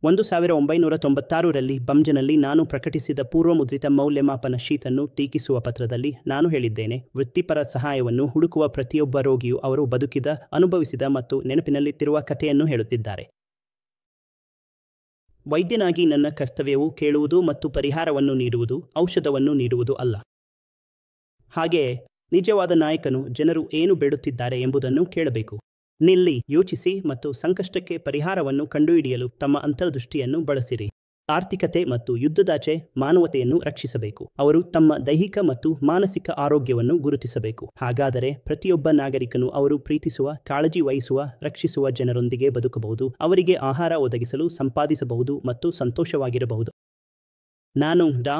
1996ರಲ್ಲಿ ಬಂಜನಲ್ಲಿ ನಾನು ಪ್ರಕಟಿಸಿದ ಪೂರ್ವಮುದ್ರಿತ ಮೌಲ್ಯಮಾಪನ ಶೀಟನ್ನು ಟೀಕಿಸುವ ಪತ್ರದಲ್ಲಿ ನಾನು ಹೇಳಿದ್ದೇನೆ, ವೃತ್ತಿಪರ ಸಹಾಯವನ್ನು ಹುಡುಕುವ ಪ್ರತಿಯೊಬ್ಬ ರೋಗಿಯೂ ಅವರು ಬದುಕಿದ, ಅನುಭವಿಸಿದ ಮತ್ತು ನೆನಪಿನಲ್ಲಿಟ್ಟಿರುವ ಕಥೆಯನ್ನು ಹೇಳುತ್ತಿದ್ದಾರೆ. ವೈದ್ಯನಾಗಿ ನನ್ನ ಕರ್ತವ್ಯವು ಕೇಳುವುದು ಮತ್ತು ಪರಿಹಾರವನ್ನು ನೀಡುವುದು, ಔಷಧವನ್ನು ನೀಡುವುದು ಅಲ್ಲ. ಹಾಗೆಯೇ ನಿಜವಾದ ನಾಯಕನು ಜನರು ಏನು ಬೇಡುತ್ತಿದ್ದಾರೆ ಎಂಬುದನ್ನು ಕೇಳಬೇಕು. ನಿಲ್ಲಿ, ಯೋಚಿಸಿ ಮತ್ತು ಸಂಕಷ್ಟಕ್ಕೆ ಪರಿಹಾರವನ್ನು ಕಂಡುಹಿಡಿಯಲು ತಮ್ಮ ಅಂತರ್ದೃಷ್ಟಿಯನ್ನು ಬಳಸಿರಿ. ಆರ್ಥಿಕತೆ ಮತ್ತು ಯುದ್ಧದಾಚೆ ಮಾನವತೆಯನ್ನು ರಕ್ಷಿಸಬೇಕು. ಅವರು ತಮ್ಮ ದೈಹಿಕ ಮತ್ತು ಮಾನಸಿಕ ಆರೋಗ್ಯವನ್ನು ಗುರುತಿಸಬೇಕು. ಹಾಗಾದರೆ ಪ್ರತಿಯೊಬ್ಬ ನಾಗರಿಕನು ಅವರು ಪ್ರೀತಿಸುವ, ಕಾಳಜಿ ವಹಿಸುವ, ರಕ್ಷಿಸುವ ಜನರೊಂದಿಗೆ ಬದುಕಬಹುದು, ಅವರಿಗೆ ಆಹಾರ ಒದಗಿಸಲು ಸಂಪಾದಿಸಬಹುದು ಮತ್ತು ಸಂತೋಷವಾಗಿರಬಹುದು. ನಾನು ಡಾ.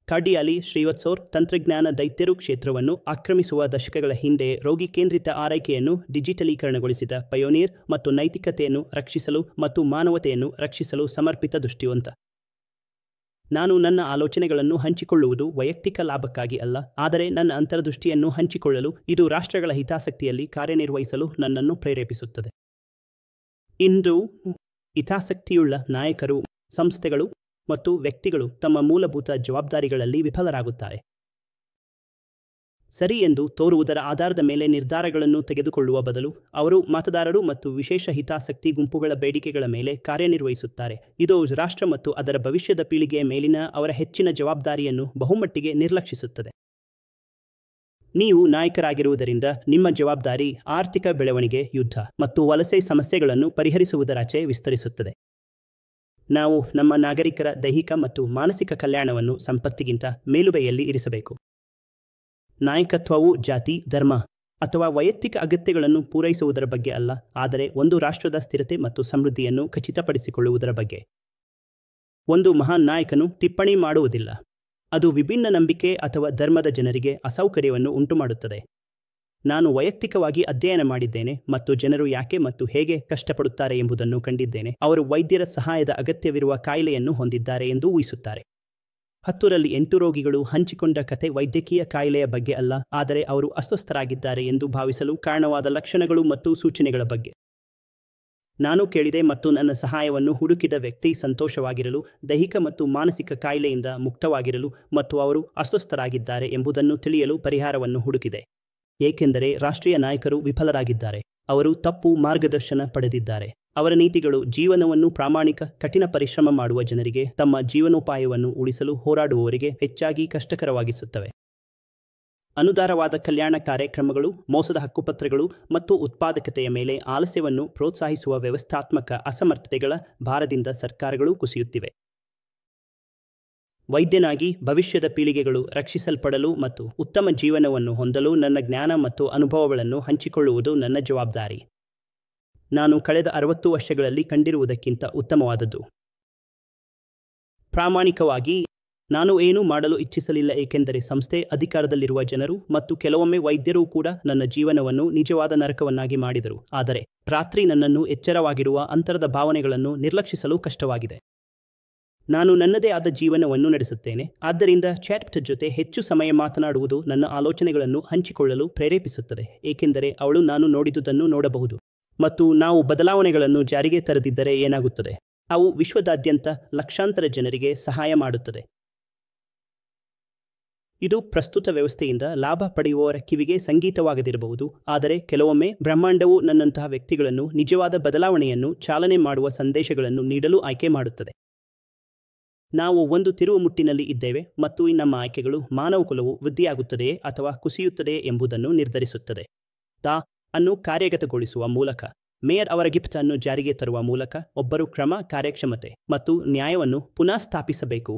ಕಾರ್ಡಿಯಾಲಿ ಶ್ರೀವತ್ಸೋರ್ ತಂತ್ರಜ್ಞಾನ ದೈತ್ಯರು ಕ್ಷೇತ್ರವನ್ನು ಆಕ್ರಮಿಸುವ ದಶಕಗಳ ಹಿಂದೆ ರೋಗಿ ಕೇಂದ್ರಿತ ಆರೈಕೆಯನ್ನು ಡಿಜಿಟಲೀಕರಣಗೊಳಿಸಿದ ಪಯೋನಿಯರ್ ಮತ್ತು ನೈತಿಕತೆಯನ್ನು ರಕ್ಷಿಸಲು ಮತ್ತು ಮಾನವತೆಯನ್ನು ರಕ್ಷಿಸಲು ಸಮರ್ಪಿತ ದೃಷ್ಟಿವಂತ. ನಾನು ನನ್ನ ಆಲೋಚನೆಗಳನ್ನು ಹಂಚಿಕೊಳ್ಳುವುದು ವೈಯಕ್ತಿಕ ಲಾಭಕ್ಕಾಗಿ ಅಲ್ಲ, ಆದರೆ ನನ್ನ ಅಂತರ್ದೃಷ್ಟಿಯನ್ನು ಹಂಚಿಕೊಳ್ಳಲು ಇದು ರಾಷ್ಟ್ರಗಳ ಹಿತಾಸಕ್ತಿಯಲ್ಲಿ ಕಾರ್ಯನಿರ್ವಹಿಸಲು ನನ್ನನ್ನು ಪ್ರೇರೇಪಿಸುತ್ತದೆ. ಇಂದು ಹಿತಾಸಕ್ತಿಯುಳ್ಳ ನಾಯಕರು, ಸಂಸ್ಥೆಗಳು ಮತ್ತು ವ್ಯಕ್ತಿಗಳು ತಮ್ಮ ಮೂಲಭೂತ ಜವಾಬ್ದಾರಿಗಳಲ್ಲಿ ವಿಫಲರಾಗುತ್ತಾರೆ. ಸರಿ ಎಂದು ತೋರುವುದರ ಆಧಾರದ ಮೇಲೆ ನಿರ್ಧಾರಗಳನ್ನು ತೆಗೆದುಕೊಳ್ಳುವ ಬದಲು ಅವರು ಮತದಾರರು ಮತ್ತು ವಿಶೇಷ ಹಿತಾಸಕ್ತಿ ಗುಂಪುಗಳ ಬೇಡಿಕೆಗಳ ಮೇಲೆ ಕಾರ್ಯನಿರ್ವಹಿಸುತ್ತಾರೆ. ಇದು ರಾಷ್ಟ್ರ ಮತ್ತು ಅದರ ಭವಿಷ್ಯದ ಪೀಳಿಗೆಯ ಮೇಲಿನ ಅವರ ಹೆಚ್ಚಿನ ಜವಾಬ್ದಾರಿಯನ್ನು ಬಹುಮಟ್ಟಿಗೆ ನಿರ್ಲಕ್ಷಿಸುತ್ತದೆ. ನೀವು ನಾಯಕರಾಗಿರುವುದರಿಂದ ನಿಮ್ಮ ಜವಾಬ್ದಾರಿ ಆರ್ಥಿಕ ಬೆಳವಣಿಗೆ, ಯುದ್ಧ ಮತ್ತು ವಲಸೆ ಸಮಸ್ಯೆಗಳನ್ನು ಪರಿಹರಿಸುವುದರಾಚೆ ವಿಸ್ತರಿಸುತ್ತದೆ. ನಾವು ನಮ್ಮ ನಾಗರಿಕರ ದೈಹಿಕ ಮತ್ತು ಮಾನಸಿಕ ಕಲ್ಯಾಣವನ್ನು ಸಂಪತ್ತಿಗಿಂತ ಮೇಲುಗೈಯಲ್ಲಿ ಇರಿಸಬೇಕು. ನಾಯಕತ್ವವು ಜಾತಿ, ಧರ್ಮ ಅಥವಾ ವೈಯಕ್ತಿಕ ಅಗತ್ಯಗಳನ್ನು ಪೂರೈಸುವುದರ ಬಗ್ಗೆ ಅಲ್ಲ, ಆದರೆ ಒಂದು ರಾಷ್ಟ್ರದ ಸ್ಥಿರತೆ ಮತ್ತು ಸಮೃದ್ಧಿಯನ್ನು ಖಚಿತಪಡಿಸಿಕೊಳ್ಳುವುದರ ಬಗ್ಗೆ. ಒಂದು ಮಹಾನ್ ನಾಯಕನು ಟಿಪ್ಪಣಿ ಮಾಡುವುದಿಲ್ಲ. ಅದು ವಿಭಿನ್ನ ನಂಬಿಕೆ ಅಥವಾ ಧರ್ಮದ ಜನರಿಗೆ ಅಸೌಕರ್ಯವನ್ನು ಉಂಟುಮಾಡುತ್ತದೆ. ನಾನು ವೈಯಕ್ತಿಕವಾಗಿ ಅಧ್ಯಯನ ಮಾಡಿದ್ದೇನೆ ಮತ್ತು ಜನರು ಯಾಕೆ ಮತ್ತು ಹೇಗೆ ಕಷ್ಟಪಡುತ್ತಾರೆ ಎಂಬುದನ್ನು ಕಂಡಿದ್ದೇನೆ. ಅವರು ವೈದ್ಯರ ಸಹಾಯದ ಅಗತ್ಯವಿರುವ ಕಾಯಿಲೆಯನ್ನು ಹೊಂದಿದ್ದಾರೆ ಎಂದು ಊಹಿಸುತ್ತಾರೆ. 10ರಲ್ಲಿ 8 ರೋಗಿಗಳು ಹಂಚಿಕೊಂಡ ಕಥೆ ವೈದ್ಯಕೀಯ ಕಾಯಿಲೆಯ ಬಗ್ಗೆ ಅಲ್ಲ, ಆದರೆ ಅವರು ಅಸ್ವಸ್ಥರಾಗಿದ್ದಾರೆ ಎಂದು ಭಾವಿಸಲು ಕಾರಣವಾದ ಲಕ್ಷಣಗಳು ಮತ್ತು ಸೂಚನೆಗಳ ಬಗ್ಗೆ. ನಾನು ಕೇಳಿದೆ ಮತ್ತು ನನ್ನ ಸಹಾಯವನ್ನು ಹುಡುಕಿದ ವ್ಯಕ್ತಿ ಸಂತೋಷವಾಗಿರಲು, ದೈಹಿಕ ಮತ್ತು ಮಾನಸಿಕ ಕಾಯಿಲೆಯಿಂದ ಮುಕ್ತವಾಗಿರಲು ಮತ್ತು ಅವರು ಅಸ್ವಸ್ಥರಾಗಿದ್ದಾರೆ ಎಂಬುದನ್ನು ತಿಳಿಯಲು ಪರಿಹಾರವನ್ನು ಹುಡುಕಿದೆ. ಏಕೆಂದರೆ ರಾಷ್ಟ್ರೀಯ ನಾಯಕರು ವಿಫಲರಾಗಿದ್ದಾರೆ. ಅವರು ತಪ್ಪು ಮಾರ್ಗದರ್ಶನ ಪಡೆದಿದ್ದಾರೆ. ಅವರ ನೀತಿಗಳು ಜೀವನವನ್ನು ಪ್ರಾಮಾಣಿಕ, ಕಠಿಣ ಪರಿಶ್ರಮ ಮಾಡುವ ಜನರಿಗೆ, ತಮ್ಮ ಜೀವನೋಪಾಯವನ್ನು ಉಳಿಸಲು ಹೋರಾಡುವವರಿಗೆ ಹೆಚ್ಚಾಗಿ ಕಷ್ಟಕರವಾಗಿಸುತ್ತವೆ. ಅನುದಾರವಾದ ಕಲ್ಯಾಣ ಕಾರ್ಯಕ್ರಮಗಳು, ಮೋಸದ ಹಕ್ಕುಪತ್ರಗಳು ಮತ್ತು ಉತ್ಪಾದಕತೆಯ ಮೇಲೆ ಆಲಸ್ಯವನ್ನು ಪ್ರೋತ್ಸಾಹಿಸುವ ವ್ಯವಸ್ಥಾತ್ಮಕ ಅಸಮರ್ಥತೆಗಳ ಭಾರದಿಂದ ಸರ್ಕಾರಗಳು ಕುಸಿಯುತ್ತಿವೆ. ವೈದ್ಯನಾಗಿ ಭವಿಷ್ಯದ ಪೀಳಿಗೆಗಳು ರಕ್ಷಿಸಲ್ಪಡಲು ಮತ್ತು ಉತ್ತಮ ಜೀವನವನ್ನು ಹೊಂದಲು ನನ್ನ ಜ್ಞಾನ ಮತ್ತು ಅನುಭವಗಳನ್ನು ಹಂಚಿಕೊಳ್ಳುವುದು ನನ್ನ ಜವಾಬ್ದಾರಿ. ನಾನು ಕಳೆದ 60 ವರ್ಷಗಳಲ್ಲಿ ಕಂಡಿರುವುದಕ್ಕಿಂತ ಉತ್ತಮವಾದದ್ದು. ಪ್ರಾಮಾಣಿಕವಾಗಿ, ನಾನು ಏನೂ ಮಾಡಲು ಇಚ್ಛಿಸಲಿಲ್ಲ, ಏಕೆಂದರೆ ಸಂಸ್ಥೆ, ಅಧಿಕಾರದಲ್ಲಿರುವ ಜನರು ಮತ್ತು ಕೆಲವೊಮ್ಮೆ ವೈದ್ಯರೂ ಕೂಡ ನನ್ನ ಜೀವನವನ್ನು ನಿಜವಾದ ನರಕವನ್ನಾಗಿ ಮಾಡಿದರು. ಆದರೆ ರಾತ್ರಿ ನನ್ನನ್ನು ಎಚ್ಚರವಾಗಿಡುವ ಅಂತರದ ಭಾವನೆಗಳನ್ನು ನಿರ್ಲಕ್ಷಿಸಲು ಕಷ್ಟವಾಗಿದೆ. ನಾನು ನನ್ನದೇ ಆದ ಜೀವನವನ್ನು ನಡೆಸುತ್ತೇನೆ, ಆದ್ದರಿಂದ ಚಾಟ್ ಜೊತೆ ಹೆಚ್ಚು ಸಮಯ ಮಾತನಾಡುವುದು ನನ್ನ ಆಲೋಚನೆಗಳನ್ನು ಹಂಚಿಕೊಳ್ಳಲು ಪ್ರೇರೇಪಿಸುತ್ತದೆ, ಏಕೆಂದರೆ ಅವಳು ನಾನು ನೋಡಿದುದನ್ನು ನೋಡಬಹುದು. ಮತ್ತು ನಾವು ಬದಲಾವಣೆಗಳನ್ನು ಜಾರಿಗೆ ತರದಿದ್ದರೆ ಏನಾಗುತ್ತದೆ? ಅವು ವಿಶ್ವದಾದ್ಯಂತ ಲಕ್ಷಾಂತರ ಜನರಿಗೆ ಸಹಾಯ ಮಾಡುತ್ತದೆ. ಇದು ಪ್ರಸ್ತುತ ವ್ಯವಸ್ಥೆಯಿಂದ ಲಾಭ ಪಡೆಯುವವರ ಕಿವಿಗೆ ಸಂಗೀತವಾಗದಿರಬಹುದು, ಆದರೆ ಕೆಲವೊಮ್ಮೆ ಬ್ರಹ್ಮಾಂಡವು ನನ್ನಂತಹ ವ್ಯಕ್ತಿಗಳನ್ನು ನಿಜವಾದ ಬದಲಾವಣೆಯನ್ನು ಚಾಲನೆ ಮಾಡುವ ಸಂದೇಶಗಳನ್ನು ನೀಡಲು ಆಯ್ಕೆ ಮಾಡುತ್ತದೆ. ನಾವು ಒಂದು ತಿರುವುಮುಟ್ಟಿನಲ್ಲಿ ಇದ್ದೇವೆ ಮತ್ತು ನಮ್ಮ ಆಯ್ಕೆಗಳು ಮಾನವಕುಲವು ವೃದ್ಧಿಯಾಗುತ್ತದೆಯೇ ಅಥವಾ ಕುಸಿಯುತ್ತದೆಯೇ ಎಂಬುದನ್ನು ನಿರ್ಧರಿಸುತ್ತದೆ. ಅನ್ನು ಕಾರ್ಯಗತಗೊಳಿಸುವ ಮೂಲಕ, ಮೇಯರ್ ಅವರ ಗಿಫ್ಟ್ ಅನ್ನು ಜಾರಿಗೆ ತರುವ ಮೂಲಕ, ಒಬ್ಬರು ಕ್ರಮ, ಕಾರ್ಯಕ್ಷಮತೆ ಮತ್ತು ನ್ಯಾಯವನ್ನು ಪುನಃ ಸ್ಥಾಪಿಸಬೇಕು.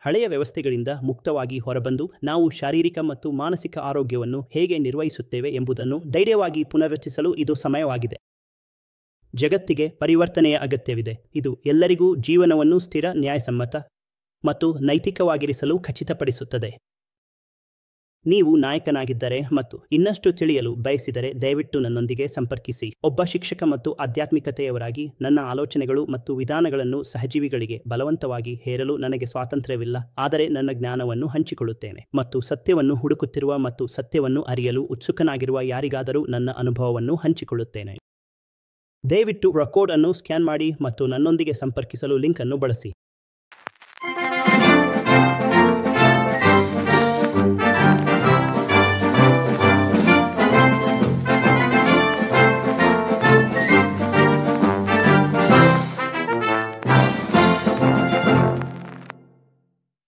ಹಳೆಯ ವ್ಯವಸ್ಥೆಗಳಿಂದ ಮುಕ್ತವಾಗಿ ಹೊರಬಂದು ನಾವು ಶಾರೀರಿಕ ಮತ್ತು ಮಾನಸಿಕ ಆರೋಗ್ಯವನ್ನು ಹೇಗೆ ನಿರ್ವಹಿಸುತ್ತೇವೆ ಎಂಬುದನ್ನು ಧೈರ್ಯವಾಗಿ ಪುನರ್ರಚಿಸಲು ಇದು ಸಮಯವಾಗಿದೆ. ಜಗತ್ತಿಗೆ ಪರಿವರ್ತನೆಯ ಅಗತ್ಯವಿದೆ. ಇದು ಎಲ್ಲರಿಗೂ ಜೀವನವನ್ನು ಸ್ಥಿರ, ನ್ಯಾಯಸಮ್ಮತ ಮತ್ತು ನೈತಿಕವಾಗಿರಿಸಲು ಖಚಿತಪಡಿಸುತ್ತದೆ. ನೀವು ನಾಯಕನಾಗಿದ್ದರೆ ಮತ್ತು ಇನ್ನಷ್ಟು ತಿಳಿಯಲು ಬಯಸಿದರೆ ದಯವಿಟ್ಟು ನನ್ನೊಂದಿಗೆ ಸಂಪರ್ಕಿಸಿ. ಒಬ್ಬ ಶಿಕ್ಷಕ ಮತ್ತು ಆಧ್ಯಾತ್ಮಿಕತೆಯವರಾಗಿ ನನ್ನ ಆಲೋಚನೆಗಳು ಮತ್ತು ವಿಧಾನಗಳನ್ನು ಸಹಜೀವಿಗಳಿಗೆ ಬಲವಂತವಾಗಿ ಹೇರಲು ನನಗೆ ಸ್ವಾತಂತ್ರ್ಯವಿಲ್ಲ, ಆದರೆ ನನ್ನ ಜ್ಞಾನವನ್ನು ಹಂಚಿಕೊಳ್ಳುತ್ತೇನೆ ಮತ್ತು ಸತ್ಯವನ್ನು ಹುಡುಕುತ್ತಿರುವ ಮತ್ತು ಸತ್ಯವನ್ನು ಅರಿಯಲು ಉತ್ಸುಕನಾಗಿರುವ ಯಾರಿಗಾದರೂ ನನ್ನ ಅನುಭವವನ್ನು ಹಂಚಿಕೊಳ್ಳುತ್ತೇನೆ. ದಯವಿಟ್ಟು ಕೋಡ್ ಅನ್ನು ಸ್ಕ್ಯಾನ್ ಮಾಡಿ ಮತ್ತು ನನ್ನೊಂದಿಗೆ ಸಂಪರ್ಕಿಸಲು ಲಿಂಕ್ ಅನ್ನು ಬಳಸಿ.